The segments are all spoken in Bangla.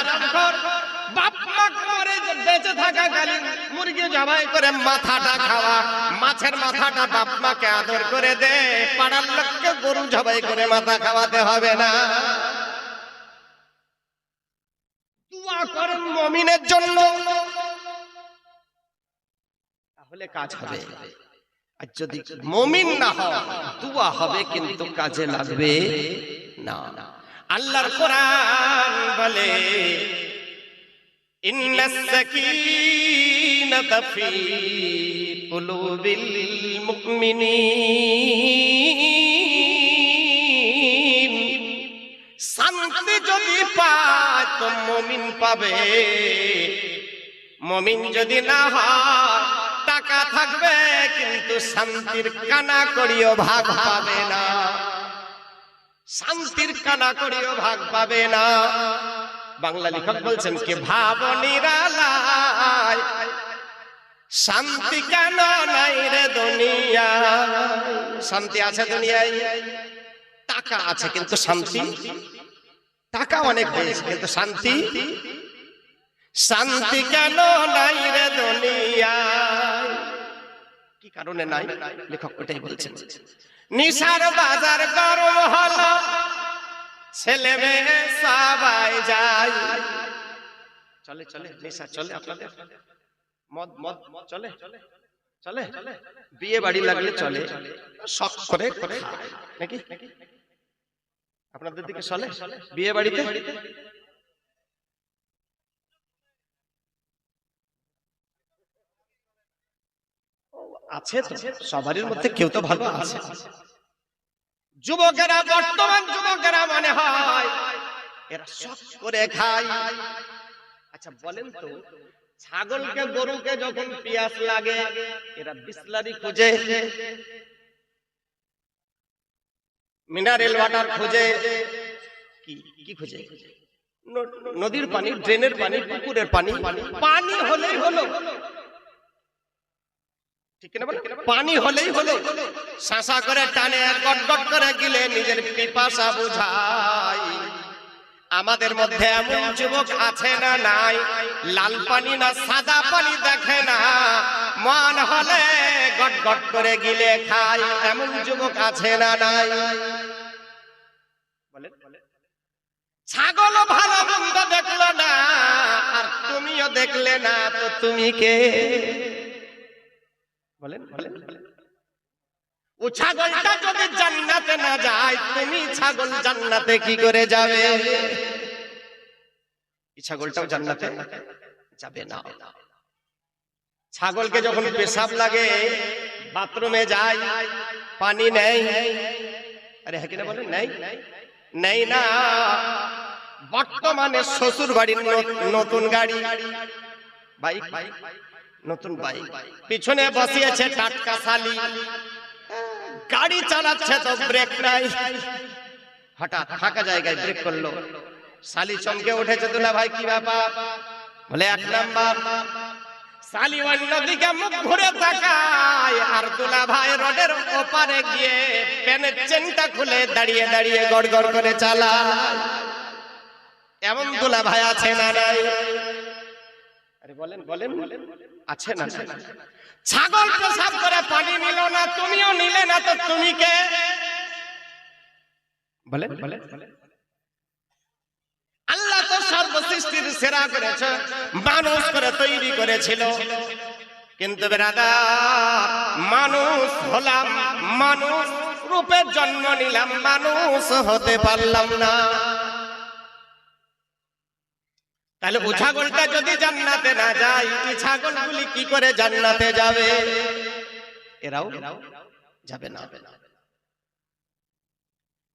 হারামখোর বাপ মা করে বেঁচে থাকাকালীন মুরগি জবাই করে মাথাটা খাওয়া, মাছের মাথাটা বাপ মাকে আদর করে দে, পাড়ার লোককে গরু জবাই করে মাথা খাওয়াতে হবে না। দোয়া করেন মুমিনের জন্য, তাহলে কাজ হবে। আর যদি মুমিন না হয় দোয়া হবে কিন্তু কাজে লাগবে না। আল্লাহর কোরআন বলে ইন্নাস সাকিনাতা ফি কুলুবিল মুমিনিন, শান্তি যদি পায় তো মুমিন পাবে। মুমিন যদি না হয় টাকা থাকবে কিন্তু শান্তির কানা করিও ভাগ পাবে না, শান্তির কানা করিও ভাগ পাবে না। বাংলা লেখক বলছেন কি ভাব নিরালায় শান্তি কেন নাই রে দুনিয়া। শান্তি আছে দুনিয়ায়, টাকা আছে কিন্তু শান্তি, টাকা অনেক হয়েছে কিন্তু শান্তি, শান্তি কেন নাই রে দুনিয়ায়। কি কারণে নাই লেখক ওটাই বলছেন। নিশার বাজার গরম হলো, ছেলে মেয়ে সবাই যায়, চলে চলে নেশা চলে, আপনাদের মদ মদ চলে চলে, বিয়ে বাড়ি লাগলে চলে, শখ করে নাকি আপনাদের দিকে চলে বিয়ে বাড়িতে? আছে তো, সবারই মধ্যে কেউ তো ভালো আছে। যুবকেরা, বর্তমান যুবকেরা মনে হয় এরা শখ করে খায়। আচ্ছা বলেন তো, ছাগলকে গরুকে যখন পিয়াস লাগে এরা বিসলারি খোঁজে, মিনারেল ওয়াটার খোঁজে, কি খোঁজে? নদীর পানি, ড্রেনের পানি, পুকুরের পানি, পানি হলেই হলো, পানি হলেই হলো। শাঁসা করে টানে গটগট করে গিলে নিজের পিপাসা বুঝায়। আমাদের মধ্যে এমন যুবক আছে না নাই, লাল পানি না সাদা পানি দেখে না, মন হলে গটগট করে গিলে খায়, এমন যুবক আছে না নাই? ছাগল ভালো মন্দ দেখলো না আর তুমিও দেখলে না, তো তুমি কে? বলেন বলেন। ও ছাগলটা যদি জান্নাতে না যায়, তুমি ছাগল জান্নাতে কি করে যাবে? এই ছাগলটাও জান্নাতে যাবে না। ছাগলকে যখন পেশাব লাগে বাথরুমে যায়, পানি নেই, আরে হ্যাঁ কিনা বলেন, নেই নেই না। বর্তমানে শ্বশুর বাড়ির নতুন গাড়ি, বাইক, নতুন বাইক, পিছনে বসিয়েছে টাটকা শালি, গাড়ি চালাচ্ছে তো ব্রেক নাই, হঠাৎ ফাঁকা জায়গায় ব্রেক করলো, শালি চমকে উঠেছে, দুলা ভাই কি ব্যাপার? বলে এক নাম্বার। শালি অন্যদিকে মুখ ঘুরে তাকায় আর দুলা ভাই রোডের ওপারে গিয়ে পেনের চেনটা খুলে দাঁড়িয়ে দাঁড়িয়ে গড়গড় করে চালায়। এমন দুলা ভাই আছে না নাই? আরে বলেন বলেন, আছে না? ছাগল পেশাব করে পানি নিল না, তুমিও নিলে না, তো তুমি কে? বলেন বলেন। আল্লাহ তো সর্বসৃষ্টির সেরা করেছে, মানুষ করে তৈরি করেছিল, কিন্তু বেরাদার মানুষ হলাম, মানুষ রূপে জন্ম নিলাম, মানুষ হতে পারলাম না। তাহলে ও ছাগলটা যদি জান্নাতে না যায়, এই ছাগলগুলি কি করে জান্নাতে যাবে? এরাও যাবে না।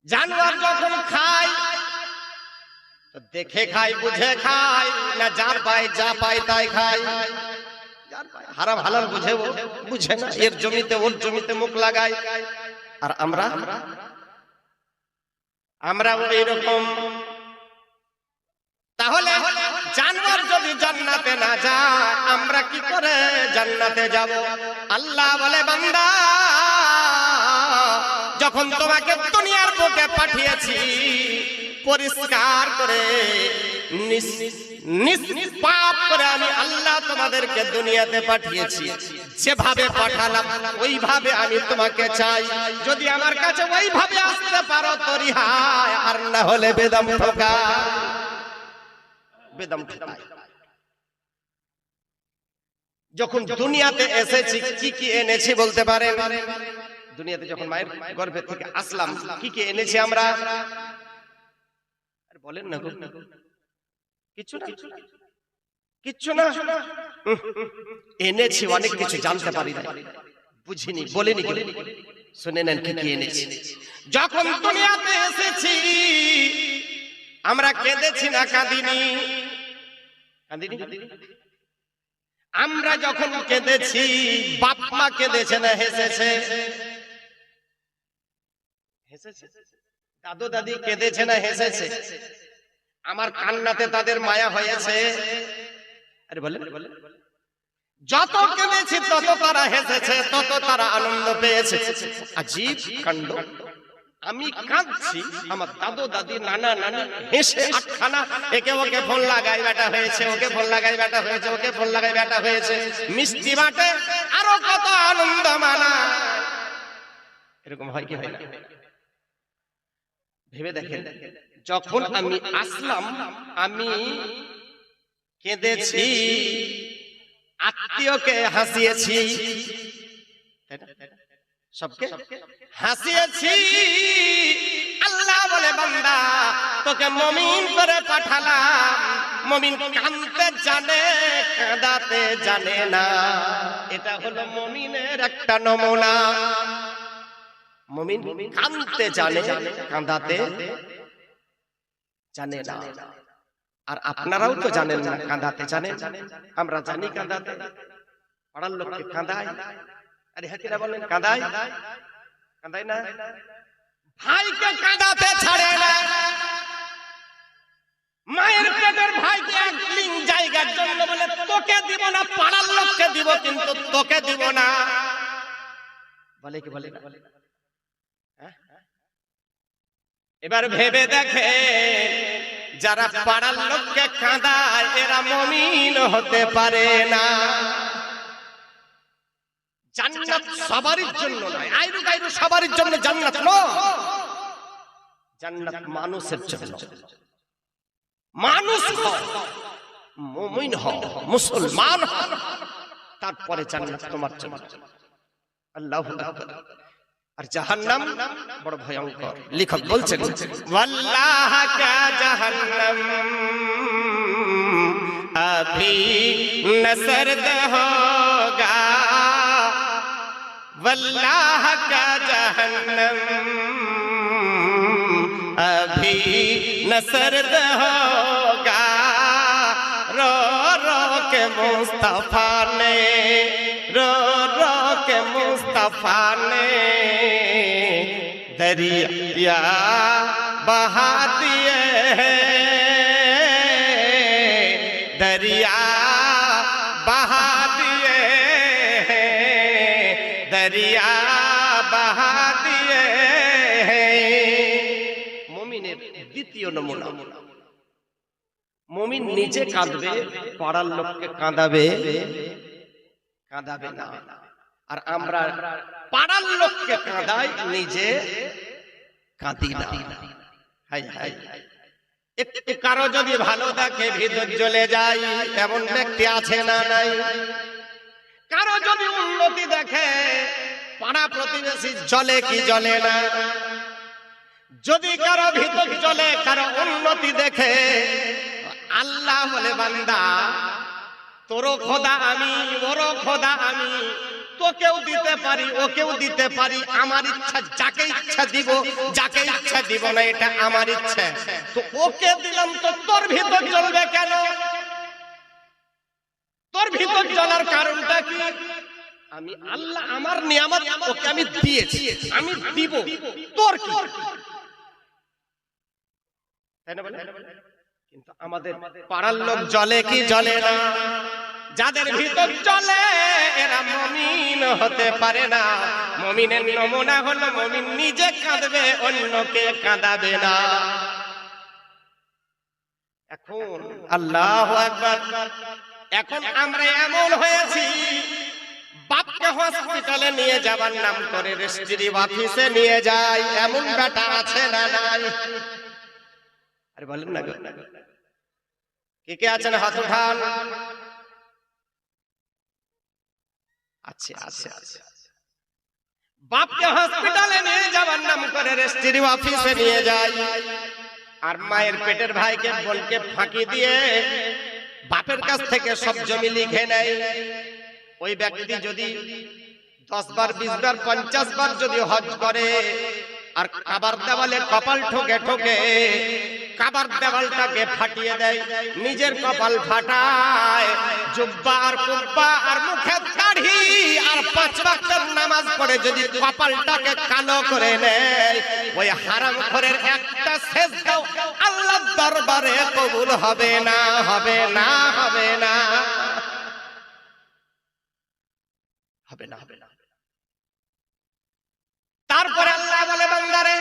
জানোয়ার যখন খায় তো দেখে খায়, বুঝে খায় না, যা পায় তাই খায়। হারাম হালাল বুঝে না, এর জমিতে ওর জমিতে মুখ লাগায়। আর আমরা এইরকম। তাহলে জানোয়ার যদি জান্নাতে না যায়, আমরা কি করে জান্নাতে যাব? আল্লাহ বলে, বান্দা যখন তোমাকে দুনিয়ার বুকে পাঠিয়েছি পরিষ্কার করে নিষ্পাপ করে আমি আল্লাহ তোমাদেরকে দুনিয়াতে পাঠিয়েছি, যেভাবে পাঠালাম ওইভাবে আমি তোমাকে চাই। যদি আমার কাছে ওইভাবে আসতে পারো তো রিহাই, আর না হলে বেদম ঠোকা, বেদম ঠোকা। যখন দুনিয়াতে এসেছি কি কি এনেছি বলতে পারেন? দুনিয়াতে যখন মায়ের গর্ভে থেকে আসলাম কি কি এনেছি আমরা? বলেন না, কিছু না, কিচ্ছু না। এনেছি অনেক কিছু, জানতে পারি না, বুঝিনি, বলিনি। শুনে নেন কি কি এনেছি। যখন দুনিয়াতে এসেছি আমরা কেঁদেছি না কাঁদিনি? কাঁদিনি। আমরা যখন কেঁদেছি বাপ মা কেঁদেছে না হেসেছে? হেসেছে। দাদু দাদি কেঁদেছে না হেসেছে? আমার কান্নাতে তাদের মায়া হয়েছে? আরে বলেন, যত কেঁদেছি তত তারা হেসেছে, তত তারা আনন্দ পেয়েছে। আজীব কাণ্ড, আমি কাঁদছি, আমার দাদু দাদি নানা নানি হেসে আটখানা একে ওকে ফোন লাগাই বেটা হয়েছে, ওকে ফোন লাগাই বেটা হয়েছে, ওকে ফোন লাগাই বেটা হয়েছে, মিষ্টি বাটে, আরো কত আনন্দ মানা। এরকম হয় কি হয় না? ভেবে দেখেন, যখন আমি আসলাম আমি কেঁদেছি, আত্মীয়কে হাসিয়েছি, সবকে হাসিয়েছি। আল্লাহ বলে বান্দা তোকে মুমিন করে পাঠালাম। মুমিন কাঁদতে জানে, কাঁদাতে জানে না। এটা হলো মুমিনের একটা নমুনা। মুমিন কাঁদতে জানে, কাঁদাতে জানে না। আর আপনারাও তো জানেন না কাঁদাতে জানেন। আমরা জানি কাঁদাতে, পাড়ার লোককে কাঁদাই। আরে হাকিরা বলেন কাঁদাই, কাঁদাই না? ভাইকে কাঁদাতে ছাড়ে না। মায়ের পেটের ভাইকে এক লিং জায়গার জন্য বলে তোকে দিব না, পাড়ার লোককে দিব, কিন্তু তোকে দিব না। বলে কি বলে না? এবার ভেবে দেখে, যারা পাড়ার লোককে কাঁদায় এরা মুমিন হতে পারে না। জান্নাত সবারই জন্য নয়, আইরু গায়রু সবারই জন্য জান্নাত নয়। জান্নাত মানুষের জন্য। মানুষ হও, মুমিন হও, মুসলমান হও, তারপরে জান্নাত তোমার জন্য। আল্লাহু আকবার। আর জাহান্নাম বড় ভয়ঙ্কর। লেখক বলছেন ওয়াল্লাহ কা জাহান্নাম अभी न सर्द होगा, वल्लाह का जहन्नम अभी न सर्द होगा। रो रो के मुस्तफा ने, रो रो के मुस्तफा ने दरिया बहा दिए, दरिया बहा दिए, दरिया बहा दिए। মুমিনের দ্বিতীয় নমুনা, মুমিন নিজে কাঁদবে, পাড়ার লোককে কাঁদাবে, কাঁদাবে না। আর আমরা পাড়ার লোককে কাঁদাই, নিজে কাঁদি না। High high. একটু কারো যদি ভালো দেখে ভিতর জ্বলে যায়, এমন ব্যক্তি আছে না নাই? কারো যদি উন্নতি দেখে পাড়া প্রতিবেশী জ্বলে কি জ্বলে না? যদি কারো ভিতর জ্বলে, কারো উন্নতি দেখে, আল্লাহ বলে বান্দা তোরও খোদা আমি, ওরও খোদা আমি, তোকেও দিতে পারি, ওকেও দিতে পারি। আমার ইচ্ছা, যাকে ইচ্ছা দিব, যাকে ইচ্ছা দিব না, এটা আমার ইচ্ছা। তো ওকে দিলাম, তো তোর ভিতর জ্বলবে কেন? তোর ভিতর জ্বলার কারণটা কি? আমি আল্লাহ, আমার নিয়ামত ওকে আমি দিয়েছি, আমি দিব, তোর কি? তাই না বলে? কিন্তু আমাদের পাড়ার লোক জ্বলে কি জ্বলে না? যাদের ভিতর জ্বলে এরা মুমিন হতে পারে না। মুমিনের নমুনা হলো মুমিন নিজে কাঁদবে, অন্যকে কাঁদাবে না। এখন আল্লাহু আকবার, এখন আমরা এমন হয়েছি বাপকে হসপিটালে নিয়ে যাবার নাম করে রেজিস্ট্রি অফিসে নিয়ে যায়, এমন ব্যাটা আছে না নাই? আরে বলেন না গো, কে কে আছেন হাত উঠান। আচ্ছা আচ্ছা আচ্ছা, বাপকে হসপিটালে নিয়ে যাবার নাম করে রেজিস্ট্রি অফিসে নিয়ে যায়, আর মায়ের পেটের ভাইকে বোনকে ফাঁকি দিয়ে বাপের কাছ থেকে সব জমি লিখে নেয়। ওই ব্যক্তি যদি 10 বার 20 বার 50 বার যদি হজ করে আর কাবার দেওয়ালে কপাল ঠোকে ঠোকে কাবার দেওয়ালটাকে ফাটিয়ে দেয়, নিজের কপাল ফাটায়, জুব্বা আর কুব্বা আর মুখে দাড়ি আর 5 ওয়াক্তের নামাজ পড়ে যদি কপালটাকে কালো করে নেয়, ওই হারামখোরের একটা সেজদাও আল্লাহর দরবারে কবুল হবে না, হবে না, হবে না, হবে না, হবে না। তারপরে আল্লাহ বলে, বান্দারে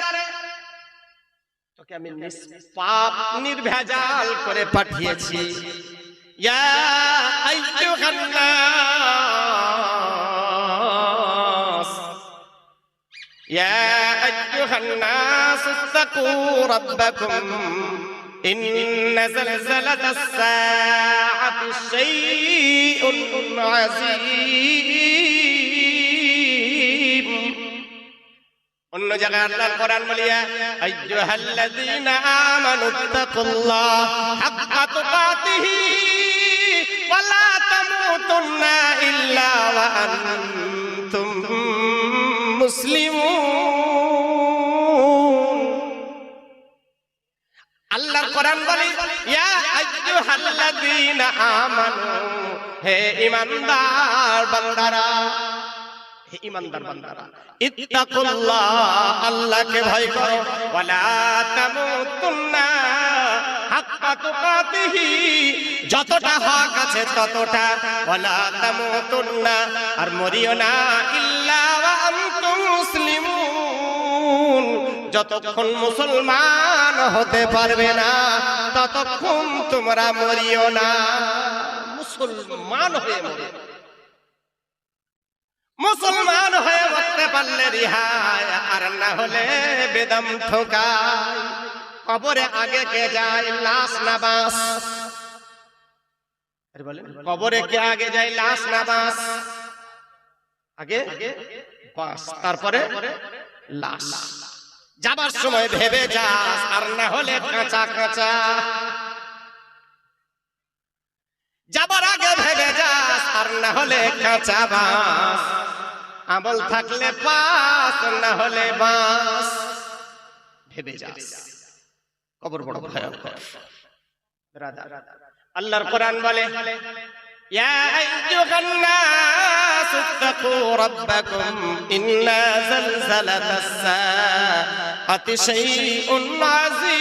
তোকে আমি নিষ্পাপ নির্ভেজাল করে পাঠিয়েছি। ইয়া আইয়ুহান নাস, ইয়া আইয়ুহান নাস ইত্তাকু রাব্বাকুম ইন্না যালজালাতাস সাআতি শাইউন আযীম। অন্য জায়গায় আল্লাহর কোরআন বলিয়া আইয়ুহাল্লাযীনা আমানুত্তাকুল্লাহ হাক্কা তুকাতিহি ওয়া লা তামুতুন্না ইল্লা ওয়া আনতুম মুসলিমুন। আল্লাহর কোরআন বলে ইয়া আইয়ুহাল্লাযীনা আমানু, হে ঈমানদার বান্দারা, হে ঈমানদার বান্দারা, ইত্তাকুল্লাহ, আল্লাহকে ভয় করো, ওয়ালা তামুতুন্না হাক্কা তুকাতিহি, যতটা হক আছে ততটা, ওয়ালা তামুতুন্না, আর মরিও না, ইল্লা ওয়া আনতুম মুসলিমুন, যতক্ষণ মুসলমান হতে পারবে না ততক্ষণ তোমরা মরিও না। মুসলমান হয়ে মরো, মুসলমান হয়ে মরতে পারলে রিহাই, আর না হলে বেদম ঠোকায়। কবরে আগে কে যায়, লাশ না বাস? বলেন, কবরে কে আগে যায়, লাশ না বাস? আগে বাস, তারপরে লাশ। যাবার সময় ভেবে যাস, আর না হলে কাঁচা কাঁচা। যাবার আগে ভেবে যাস, আর না হলে কাঁচা বাস। আমল থাকলে পাস, না হলে বাস। ভেবে যাস, কবর বড় ভয়ঙ্কর। আল্লাহর কোরআন বলে ইয়া আইয়ুহান নাস ইত্তাকু রাব্বাকুম ইন্না যালজালাতাস সাআতি শাইউন আযীম।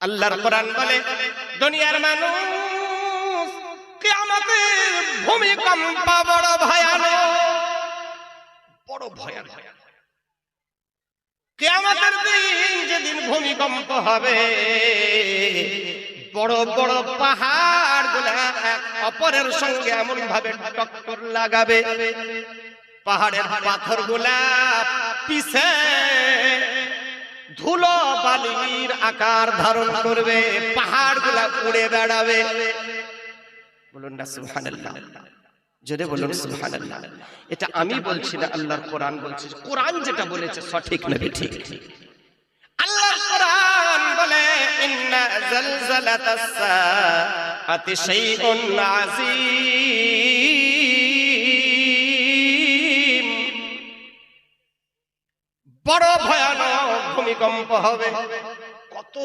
আল্লাহর কোরআন বলে দুনিয়ার মানুষ, কিয়ামতের ভূমিকম্প বড় ভয়ানক, বড় ভয়ানক। কিয়ামতের দিন যেদিন ভূমিকম্প হবে, বড় বড় পাহাড় গুলা এক অপরের সঙ্গে এমন ভাবে টক্কর লাগাবে, পাহাড়ের পাথর গুলা পিছে ধুলো বালির আকার ধারণ করবে, পাহাড় গুলা উড়ে বেড়াবে। বলুন না সুবহানাল্লাহ, জোরে বলুন সুবহানাল্লাহ। এটা আমি বলছি না, আল্লাহর কোরআন বলছে। কোরআন যেটা বলেছে সঠিক নবী ঠিক। আল্লাহর কোরআন বলে ইন্না যালজালাতাস সাআতি শাইউন আযীম, বড় ভয়ানক ভূমিকম্প হবে। কত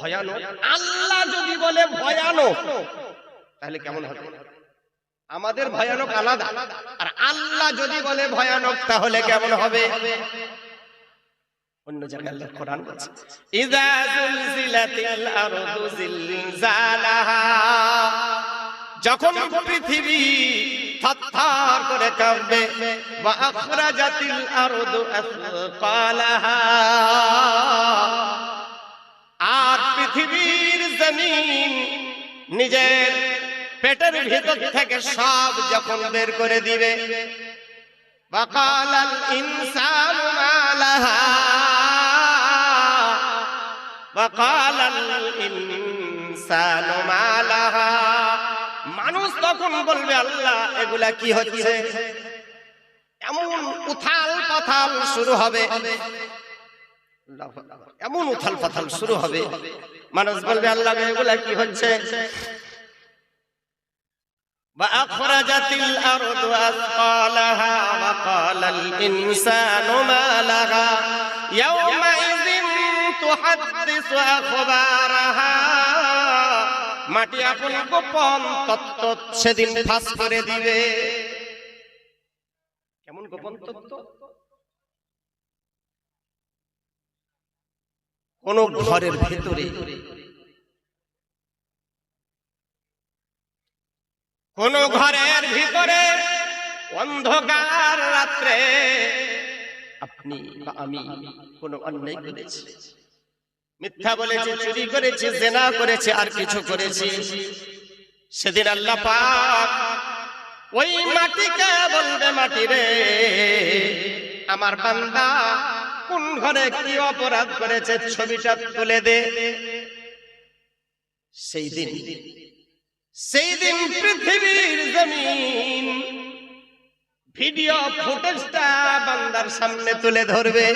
ভয়ানক! আল্লাহ যদি বলে ভয়ানক, তাহলে কেমন হবে? আমাদের ভয়ানক আলাদা, আর আল্লাহ যদি বলে ভয়ানক তাহলে কেমন হবে? অন্য জায়গায় আল্লাহ কোরআন বলছে ইযা যুলজিলাতিল আরদু জিলজালাহা, যখন পৃথিবী থরথর করে কাঁপবে। ওয়া আখরাজাতিল আরদু আসকালাহা, আর পৃথিবীর জমিন নিজের পেটের ভিতর থেকে সব যখন বের করে দিবে। ওয়া ক্বালাল ইনসানু মা লাহা, ওয়া ক্বালাল ইনসানু মা লাহা, মানুষ তখন বলবে আল্লাহ এগুলা কি হচ্ছে। এমন উথাল পাথাল শুরু হবে, এমন উথাল পাথাল শুরু হবে, মানুষ বলবে আল্লাহ এগুলা কি হচ্ছে। وأخرجت الأرض أثقالها وقال الإنسان ما لها يومئذ تحدث أخبارها, মাটি আপন গোপন তত্ত্ব সেদিন ফাঁস করে দিবে। কেমন গোপন তত্ত্ব? কোন ঘরের ভেতরে, কোন ঘরের ভিতরে অন্ধকার রাত্রে আপনি বা আমি কোন অন্যায় করেছি, মিথ্যা বলেছি, চুরি করেছি, জিনা করেছি, আর কিছু করেছি, সেদিন আল্লাহ পাক ওই মাটিকে বলবে, মাটি রে আমার বান্দা কোন ঘরে কি অপরাধ করেছে ছবিটা তুলে দে। সেই দিন পৃথিবীর জমিন ভিডিও ফুটেজটা বান্দার সামনে তুলে ধরবে।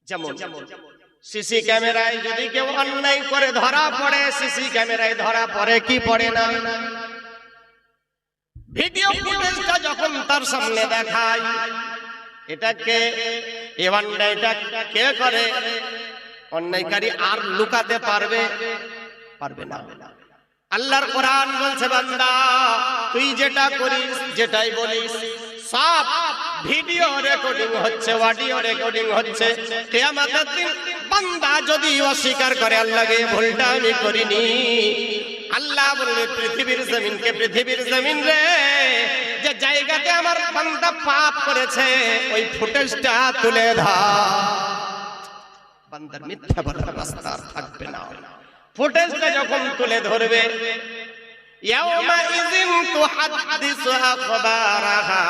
যেমন সিসি ক্যামেরায় যদি কেউ অন্যায় করে ধরা পড়ে, সিসি ক্যামেরায় ধরা পড়ে কি পড়ে না, ভিডিও ফুটেজটা যখন তার সামনে দেখায়, এটাকে এই অন্যায়টা কে করে, অন্যায়কারী আর লুকাতে পারবে না। আল্লাহর কোরআন বলছে বান্দা তুই যেটা করিস, যেটাই বলিস, সব ভিডিও রেকর্ডিং হচ্ছে, অডিও রেকর্ডিং হচ্ছে। কিয়ামতের দিন বান্দা যদি অস্বীকার করে আল্লাহকে ভুলটা আমি করিনি, আল্লাহ বলবে পৃথিবীর জমিনকে, পৃথিবীর জমিন রে যে জায়গাতে আমার বান্দা পাপ করেছে ওই ফুটেজটা তুলে ধর। বান্দার মিথ্যা বলার রাস্তা থাকবে না। ফুটেজটা যখন তুলে ধরবে, ইয়াউমাইযিন তুহাদ্দিসু আখবারাহা,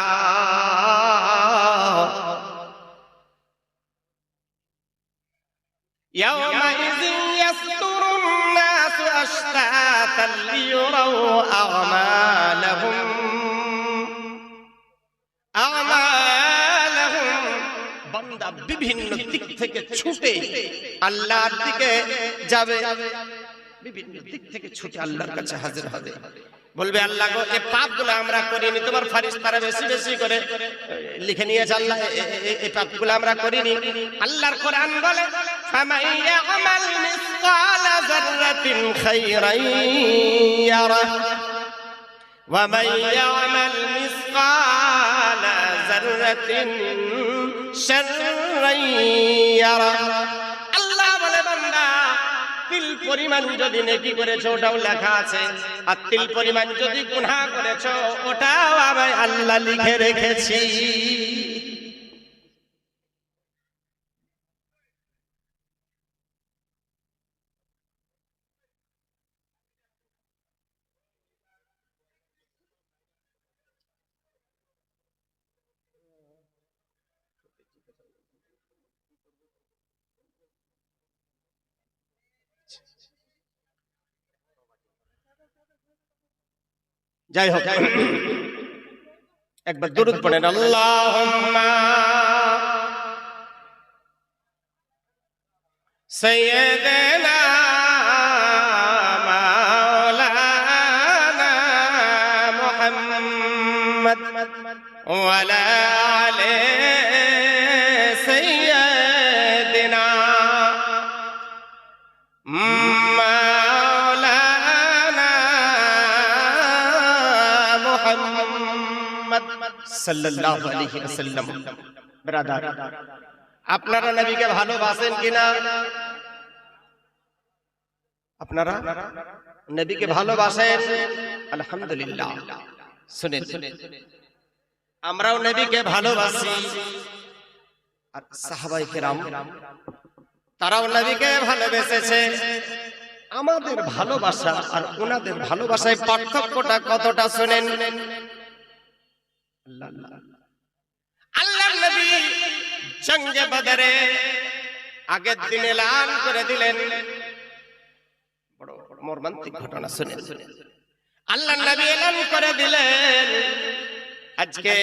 ইয়াউমাইযিন ইয়াসদুরুন নাসু আশতাতান লিয়ুরাউ আ'মালাহুম, বান্দা বিভিন্ন দিক থেকে ছুটে আল্লাহর দিকে যাবে, বিভিন্ন দিক থেকে ছুটে আল্লাহর কাছে হাজির হবে, বলবে আল্লাহ গো এই পাপগুলো আমরা করিনি, তোমার ফেরেশতারা বেশি বেশি করে লিখে নিয়েছে, আল্লাহ এই পাপগুলো আমরা করিনি। আল্লাহর কোরআন বলে ফামান ইয়ামাল মিসকালা যাররাতিন খায়রান ইয়ারা ওয়া মান ইয়ামাল মিসকালা যাররাতিন শাররান ইয়ারা। আল্লাহ বলে বান্দা তিল পরিমাণ যদি নেকি করেছো ওটাও লেখা আছে, আর তিল পরিমাণ যদি গুনাহ করেছো ওটাও আমি আল্লাহ লিখে রেখেছি। যাই হোক, একবার দুরূদ পড়েন, আল্লাহুম্মা সাইয়্যিদানা মাওলানা মুহাম্মদ ওয়া আলা আলি সাইয়্যিদিনা সাল্লাল্লাহু আলাইহি ওয়াসাল্লাম। ব্রাদার, আপনারা নবীকে ভালোবাসেন কিনা? আপনারা নবীকে ভালোবাসেন? আলহামদুলিল্লাহ। শুনেন, আমরাও নবীকে ভালোবাসি। আর সাহাবায়ে কেরাম তারাও নবীকে ভালোবেসেছে। আমাদের ভালোবাসা আর ওনাদের ভালোবাসায় পার্থক্যটা কতটা শুনেন। আল্লাহর নবী জঙ্গে বদরে আগের দিন এলান করে দিলেন, বড় মর্মান্তিক ঘটনা শুনেন। আল্লাহর নবী এলান করে দিলেন, আজকে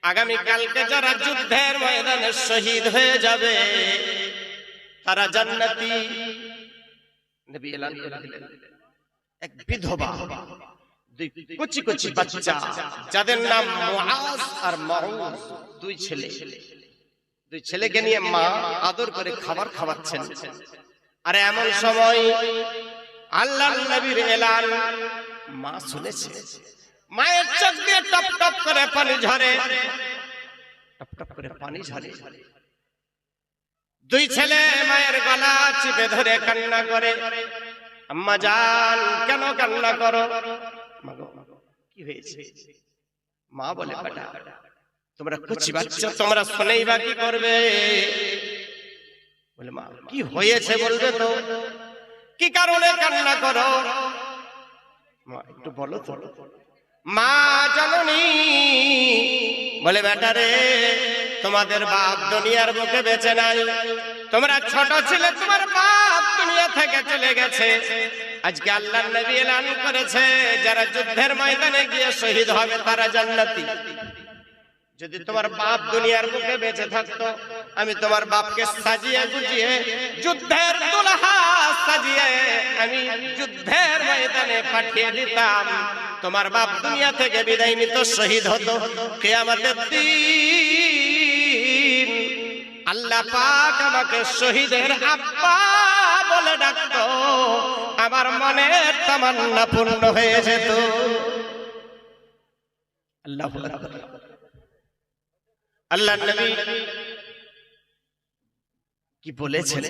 আগামী কালকে যারা যুদ্ধের ময়দানে শহীদ হয়ে যাবে তারা জান্নাতি। নবী এলান করে দিলেন, এক বিধবা, দুই কচি কচি বাচ্চা যাদের নাম মুআজ আর মাউজ, দুই ছেলেকে নিয়ে মা আদর করে খাবার খাওয়াচ্ছেন। আর এমন সময় আল্লাহর নবীর এলান মা শুনেছে। মায়ের চোখ দিয়ে টপ টপ করে পানি ঝরে, টপ টপ করে পানি ঝরে। দুই ছেলে মায়ের গলা চিপে ধরে কান্না করে, আম্মা জান কেন কান্না করো? কি হয়েছে? মা বলে, বেটা তোমরা কচি বাচ্চা, তোমরা শুনেই বা কি করবে? বলে, মা কি হয়েছে বলবে তো, কি কারণে কান্না করো? মা একটু বলো তো। মা জননী বলে, বেটা রে তোমাদের বাপ দুনিয়ার বুকে বেঁচে নাই, তোমরা ছোট ছিলে, তোমার বাপ দুনিয়া থেকে চলে গেছে। আজকে আল্লাহর নবী এলান করেছে যারা যুদ্ধের ময়দানে গিয়ে শহীদ হবে তারা জান্নাতি। যদি তোমার বাপ দুনিয়ার বুকে বেঁচে থাকতো, আমি তোমার বাপকে সাজিয়ে গুজিয়ে যুদ্ধের দুলহা সাজিয়ে আমি যুদ্ধের ময়দানে পাঠিয়ে দিতাম। তোমার বাপ দুনিয়া থেকে বিদায় নিত, শহীদ হতো। কিয়ামতের দিন আল্লাহ পাক আমাকে শহীদের আব্বা বলে ডাকতো, আমার মনের তামান্না পূর্ণ হয়ে যেত। আল্লাহু আকবার। আল্লাহর নবী কি বলেছেন?